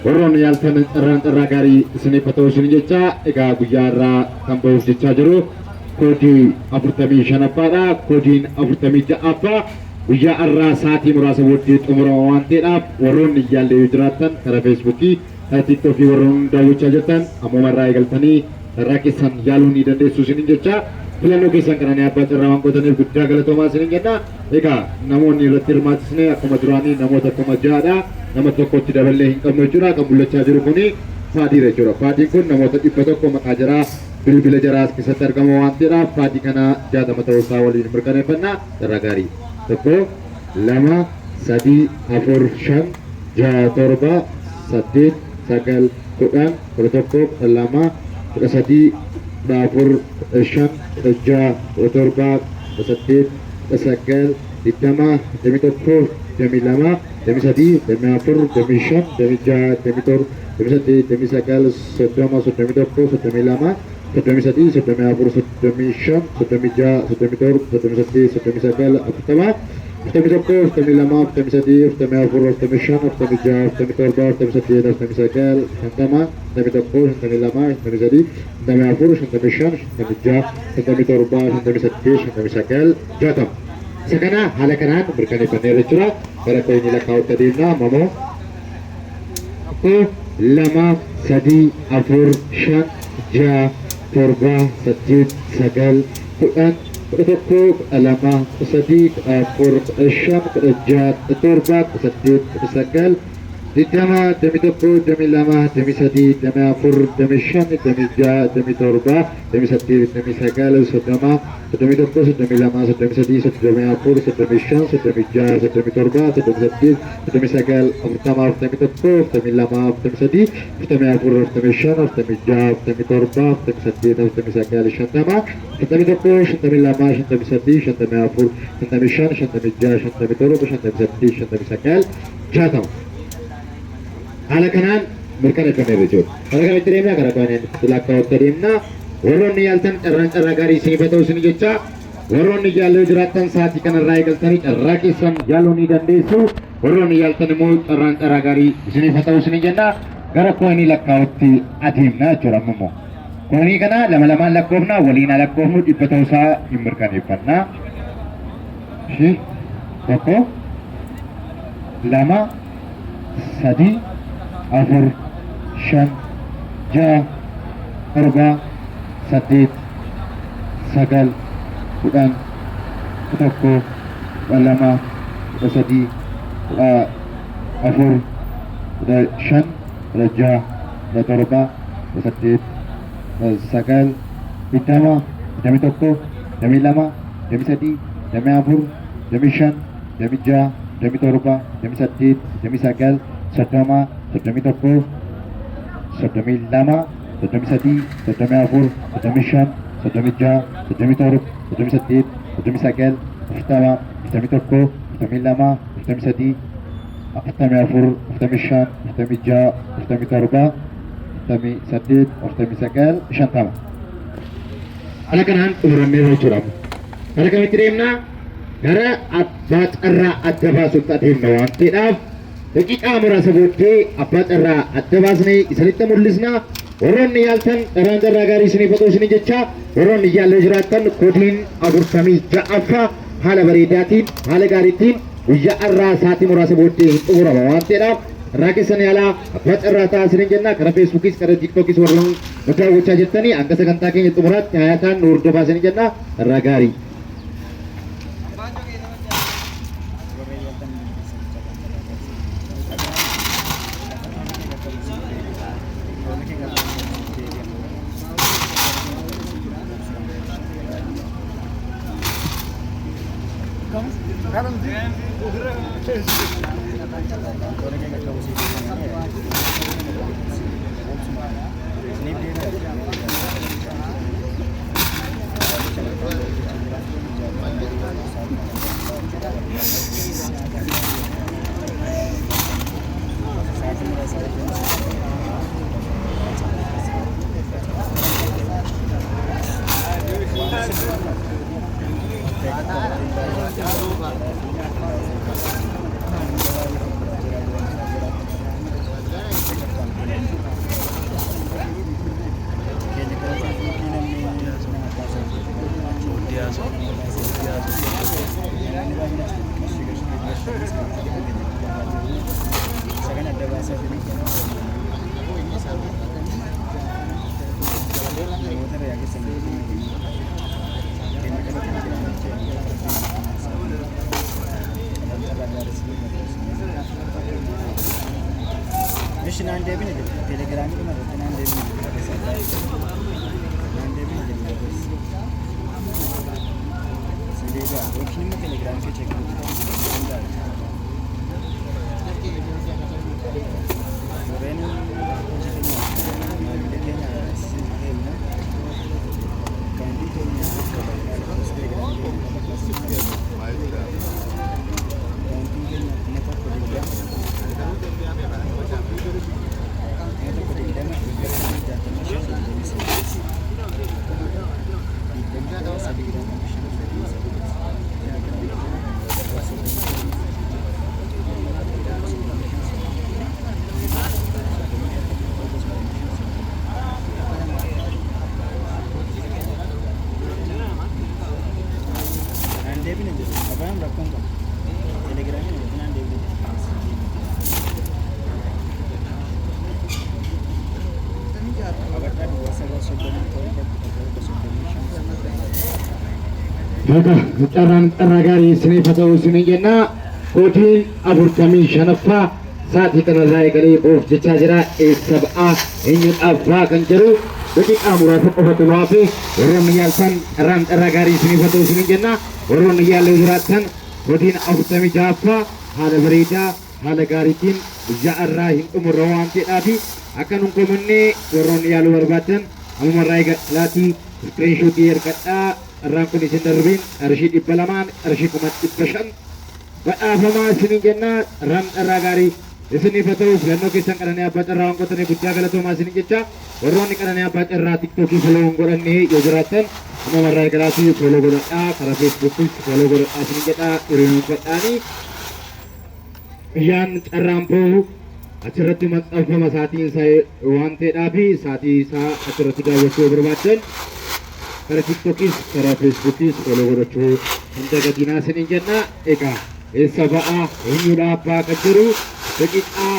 warroonni yaaltan irraa gaarii isiniifatoo isin jecha egaa guyyaarraa kan ba'uuf jechaa jiru koodii 45 abbaadha koodiin 46 abbaa guyyaa irraa sa'aatii muraasa booddee xumurama waan ta'eedhaaf warroonni yaallee yoo jiraattan karaa feesbuukii karaa tiiktookii warroonni daawwachaa jirtan ammumarraa eegaltanii irraa keessan yaaluu ni dandeessu isin jecha filannoo keessan kananii abbaa carraa waan godhaniif guddaa galatoomaa isin jenna egaa namoonni irratti hirmaatisne akkuma duraanii namoota akkuma jaadha nama tokkotti daballee hin qabnu jechuudha kan mul'achaa jiru kuni faadiidha jechuudha faadiin kun namoota 100 maqaa jaraa bilbila jaraas keessatti argama waan ta'eedhaaf faadii kana 60 ta'uu isaa waliin mirkaneeffannaa carraa gaarii 1 2 3 4 5 6 7 8 9 10 11 12 13 dapur shan kerja otorba besetit besekel ditama demi toko demi lama demi sadi demi apur demi shan demi ja demi tor demi sadi demi sekel sodoma sodemi toko sodemi lama sodemi sadi sodemi apur sodemi shan sodemi ja sodemi tor sodemi sadi sodemi sekel pertama sodemi toko sodemi lama sodemi sadi sodemi apur sodemi shan sodemi ja sodemi torba sodemi sadi sodemi sekel pertama sodemi toko sodemi lama sodemi sadi sodemi apur sodemi shan sodemi ja sodemi torba sodemi sadi sodemi sekel jatam sakana haala kanaan mirkaneeffannee jechuudha gara keenyi lakkaa'utti adeemna mamoo lama sadii afur shan ja torba saddeet sagal kudhan kudha tokko kudha lama kudha sadii kudha afur kudha shan kudha jaha torba kudha saddeet kudha sagal digdama demi tokko demi lama demi sadii demi afur demi shan demi jaha demi torba demi saddeet demi sagal soddoma soddomi tokko soddomi lama soddomi sadii soddomi afur soddomi shan soddomi jaha soddomi torba soddomi saddeet soddomi sagal afurtama afurtami tokko afurtami lama afurtami sadii afurtami afur afurtami shan afurtami jaha afurtami torba afurtami saddeet afurtami sagal shantama shantami tokko shantami lama shantami sadii shantami afur shantami shan shantami jaha shantami torba shantami saddeet shantami sagal jaatama haala kanaan mirkaneeffannee jechuudha. Haala kanatti deemnaa gara kanaan lakkaa'utti deemnaa warroonni yaaltan carraa gaarii isiniif ta'u isin jecha warroonni yaaluu jiraattan sa'aatii kanarraa eegaltanii carraa keessan yaaluu ni dandeessu warroonni yaaltan immoo carraa gaarii isiniif ta'u isin jenna gara koonii lakkaa'utti adeemnaa jechuudha ammoo koonii kana lama lamaan lakkoofnaa waliin lakkoofnu 100 ta'uusaa hin mirkaneeffannaa. Tokko lama sadii afur shan jaha torba saddeet sagal kudhan kudha tokko kudha lama kudha sadii kudha afur kudha shan kudha jaha kudha torba kudha saddeet kudha sagal digdama digdami tokko digdami lama digdami sadii digdami afur digdami shan digdami jaha digdami torba digdami saddeet digdami sagal soddoma soddomi tokko soddomi lama soddomi sadii soddomi afur soddomi shan soddomi jaha soddomi torba soddomi saddeet soddomi sagal afurtama afurtami tokko afurtami lama afurtami sadii afurtami afur afurtami shan afurtami jaha afurtami torba afurtami saddeet afurtami sagal shantama haala kanaan xumurannee jechuudha. Haala kamitti deemnaa gara abbaa carraa adda baasutti adeemna waan ta'eedhaaf daqiiqaa muraasa booddee abbaa carraa adda baasnee isinitti mul'isna warroonni yaaltan carraa gaarii isiniif ta'u isin jecha warroonni yaallee jiraattan koodiin 46 haala bareedaatiin haala gaariitiin guyyaa irraa sa'aatii muraasa booddee hin xumurama waan ta'eedhaaf irraa keessan yaalaa abbaa carraa ta'aa isin jenna karaa feesbuukis karaa tiiktookis warroonni nu daawwachaa jirtanii hanga sagantaa keenya xumuraatti hayaataan nu hordofaa isin jenna carraa gaarii. Mission and Devin, Telegram, and Carraan carraa gaarii isiniif haa ta'u isiniin jenna. Kootiin 45ffaa sa'aatii kanarraa eegalee boof jechaa jira. Eessa ba'aa eenyu dhaabbaa kan jedhu daqiiqaa muraasa qofatu nu hafe. Warroonni yaaltan carraan carraa gaarii isiniif haa ta'u isiniin jenna. Warroonni yaallee jiraattan kootiin 46ffaa haala bareedaa haala gaariitiin guyyaa irraa hin xumurre waan ta'eedhaafi akka nun komannee warroonni yaaluu barbaadan ammumarraa eegalaatii iskiriinshotii ergadhaa. Irraan kun isin darbiin qarshii 200 qarshii 500 badhaafamaa isiniin jenna. Irraan carraa gaarii isiniif haa ta'u filannoo keessan qananii abbaa carraa waan qottanii guddaa galatoomaa isiniin jecha. Warroonni qananii abbaa carraa tiktookii foloo hin godhanne yoo jiraattan ammumarraa eegalaatii foloo godhadhaa karaa feesbuukis foloo godhadhaa isiniin jedha hiriiruu godhaanii. Guyyaan carraan boo'u achirratti maxxanfama sa'aatiin isaa waan ta'eedhaafi sa'aatii isaa achirratti daawwachuu barbaadan karaa tiktokis karaa feesbuukis foloo godhachuu hin dagatinaa isiniin jenna. Egaa eessa ba'aa eenyu dhaabbaa kan jedhu daqiiqaa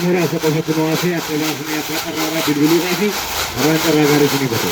muraasa qofatu nu hafe akka baafnee abbaa carraa bilbiluudhaa fi abbaan carraa gaarii isinii bate.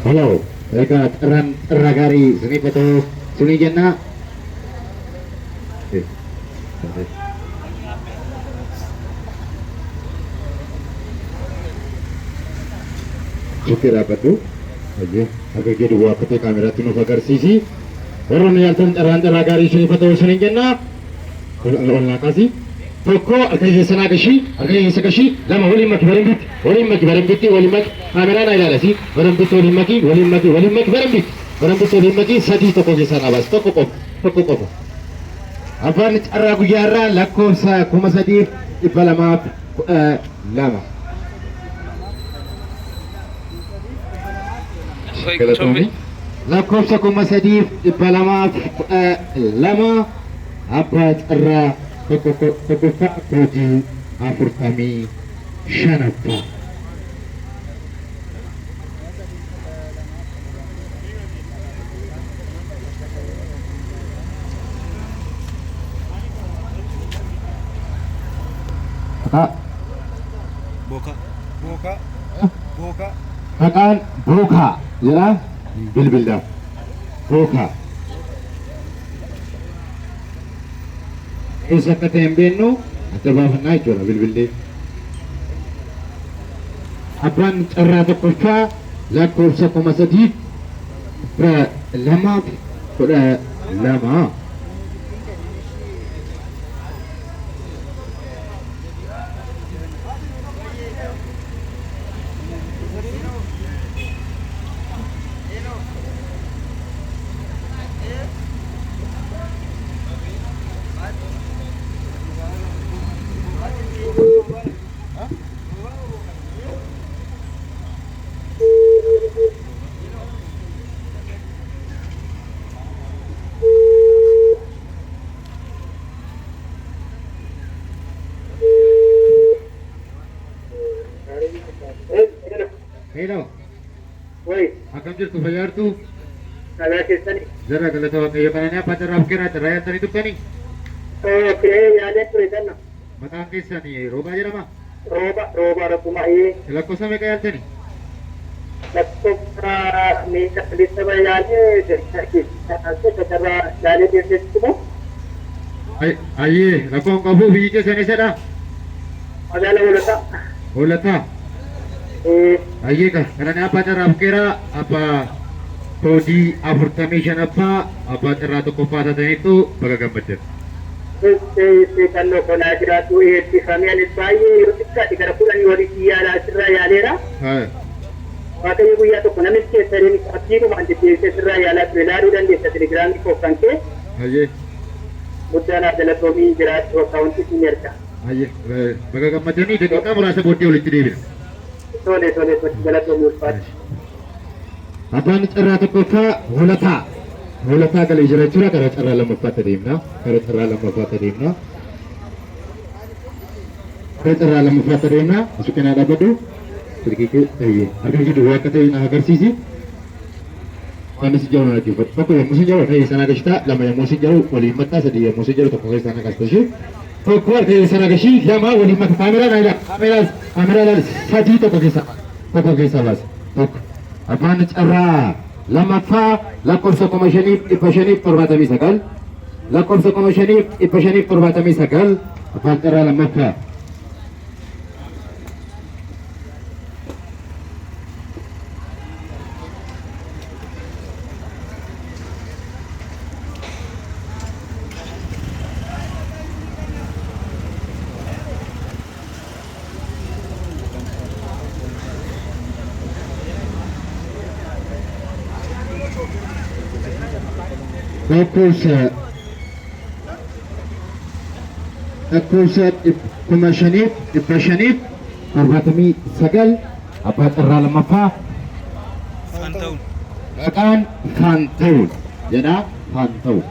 Halo, egaa carraa gaarii isiniif haa ta'u isiniin jenna. Suuqii dhaabbadhu. Akka jedhu akka ta'e kaameraatti nuuf agarsiisi. Warroonni yaaltan carraa gaarii isiniif haa ta'u isiniin jenna. Ol naaqasi. Tokko akka keessa naaqashii akka keessa qashii lama waliin maki barambitti waliin maki kaameraan ilaalasi barambitti waliin maki barambitti waliin maki sadii tokko keessa dhaabas tokko qofa. Abbaan carraa guyyaa irraa lakkoofsa 3212. Lakkoofsa 3212 abbaa carraa tokkoffaa kootii 45ffaa. Maqaan Bookaa jedha bilbildaaf Bookaa. Eessa akka ta'e hin beeknu adda baafannaa jechuudha bilbillee. Abbaan carraa tokkoffaa lakkoofsa 3212. Hello. Woi, Akkam jirtu fayyaartu? nagaa keessani. Jara galata waaqayyo kananii abbaa carraaf kenna carraa yaadanii tuqtanii? Okee, yaadeen ture tanna. Maqaan keessanii roobaa jedhama? Rooba rabbumaa'ee Lakkoofsa meeqa yaaltani? lakkoofsa meeqa bilisa bayyaalee carraa yaalee deemteetti moo Ayyee rakkoon qabu biyyi keessan eessadha? magaala hoolataa. Hoolataa. Ayyee kananii abbaa carraaf keera abbaa koodii 45 abbaa carraa tokkoffaa taataniitu baga gammaddan. Kannoo konaa jiraatu eebbifamee anis baay'ee yeroo xiqqaati gara kudhanii walitti yaalaa asirraa yaaleera. Waaqayyo guyyaa tokko namichi keessaniin abdiinumaan deddeebisee asirraa yaalaa ture ilaaluu dandeessa telegiraamii koo kan kee. Ayyee. Guddaan adalatoomii jiraachuu akkaawuntii siin erga. Ayyee baga gammaddanii daqiiqaa muraasa booddee walitti deebina. Tole galatoomii ulfaatu. Abbaan carraa tokkoffaa hoolataa. Hoolataa galee jira jechuudha. Gara carraa lammaffaatti deemna. Gara carraa lammaffaatti deemna. Gara carraa lammaffaatti deemna. Asu kanaa dhaabbadhu. Sirkii argaa jirtu akka ta'e na agarsiisi. Waan si jaru dhaggeeffatu. Tokko yommuu si jaru ta'e sana gashitaa. Lama yommuu si jaru waliin maxxaa. Sadii yommuu si jaru tokko keessa sana gashtashee. Tokko ta'e sana gashii lama waliin maxxaa. Kaameraa sadii tokko keessa baasa. Tokko. Abbaan carraa lammaffaa lakkoofsa 5,579 lakkoofsa 5,579 abbaan carraa lammaffaa. lakkoofsa 5,579 abbaa carraa lammaffaa maqaan Faanta'uun jedha. Faanta'uun.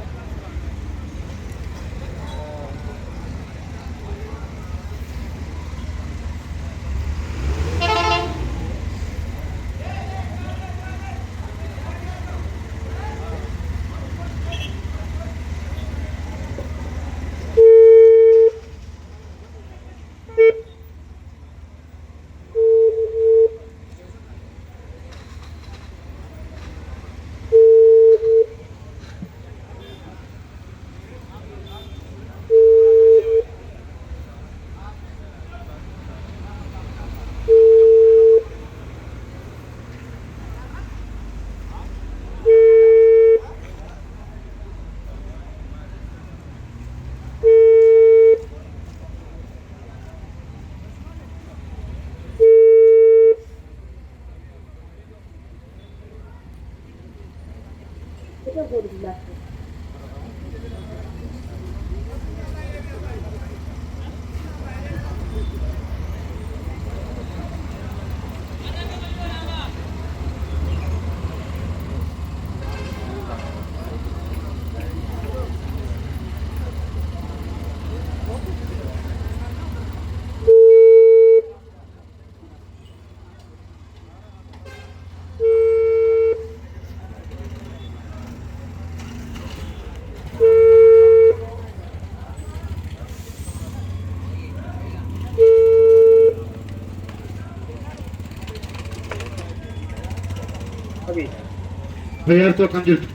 Fayyaartuu akkam jirtu?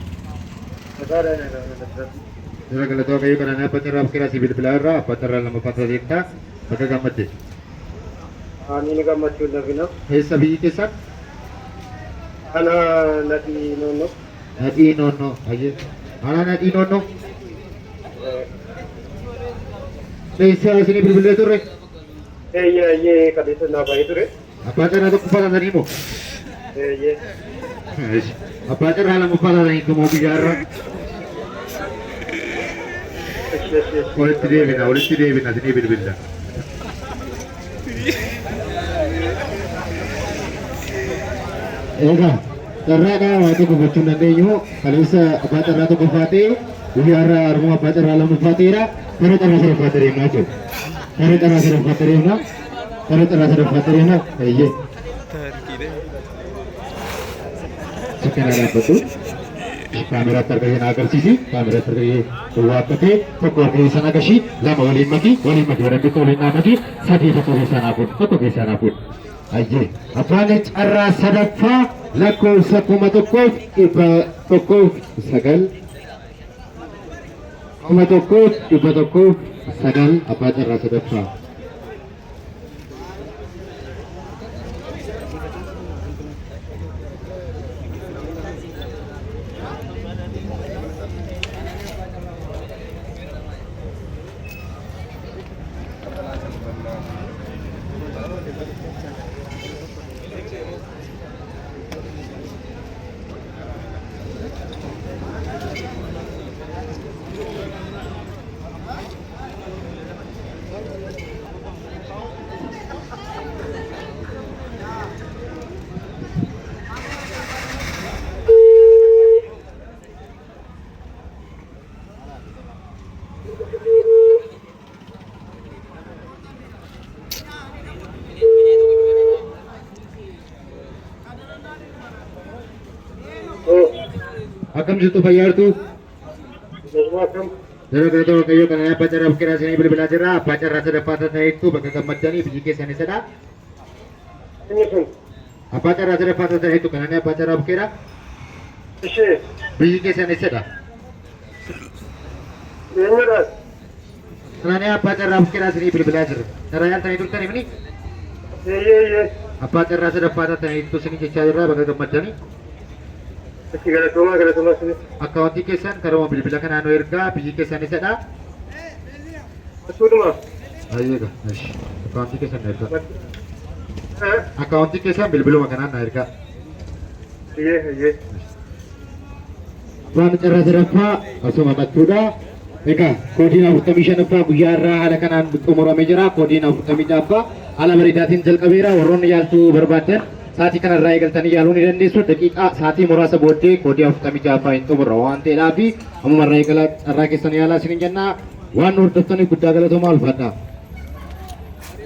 Jara galata waaqayyo kananii abbaa carraa bakkeeraa si bilbilaa irraa abbaa carraa lammaffaa tajaajiltaa bakka gammadde. Ani gammachuu dhabina. Eessa biyyi keessan? Ana nadhii noonnoo. Nadhii noonnoo. Ayyee. Ana nadhii noonnoo. Eessa isinii bilbilee turre? Eeyyee qabeessa naa baay'ee ture. Abbaa carraa tokkoffaa taatanii moo? Eeyyee. Abbaa carraa lammaffaa taatanii tumoo biyyaarra. Walitti deebina isinii bilbilla. Egaa carraadhaa waa tokko gochuu hin dandeenyu kaleessa abbaa carraa tokkoffaa ta'e guyyaarraa harmoo abbaa carraa lammaffaa ta'eera gara carraa sadaffaatti deemnaa jechuudha. Gara carraa sadaffaatti deemnaa. Eeyyee. Sekarang ada betul. Kamera terkait agarsiisi kamera terkait waapate tokko ke sana gashi lama waliin maki warabbi ko waliin maki sadii tokko ke sana pun ayye afaan carraa sadaffaa lakkoofsa 1100 sagal afaan carraa sadaffaa Akam situ bayar tu. Jero kereta kayu kana pacar kira sini beli belajar pacar rasa dapat itu bagi kemadani biji ke sana sada. Apa cara rasa dapat itu kana pacar kira? Biji ke sana sada. Kana pacar kira sini beli belajar. Narayan tadi itu tadi ini. Apa cara rasa dapat itu sini cicara bagi kemadani? Gara tuma sini. Akaunti kesan kalau mobil bilakan anu erga biji kesan ini sada. Asuduma. Ayo dah, akaunti kesan erga. Akaunti kesan belum makanan erga. Iya. Wan cara serapa asuma matuda. Eka, kodina utamishan apa buyara ala kanan umur amejara kodina utamishan apa ala beridatin jal kamera waron yaltu berbatan. Saat ikan rai galtani yalun dan desu dakika saati murasa bote kodi aftami japa itu berawan telapi amu rai galat rai kesan yala sini janna wan ur tani gudda galat mal fata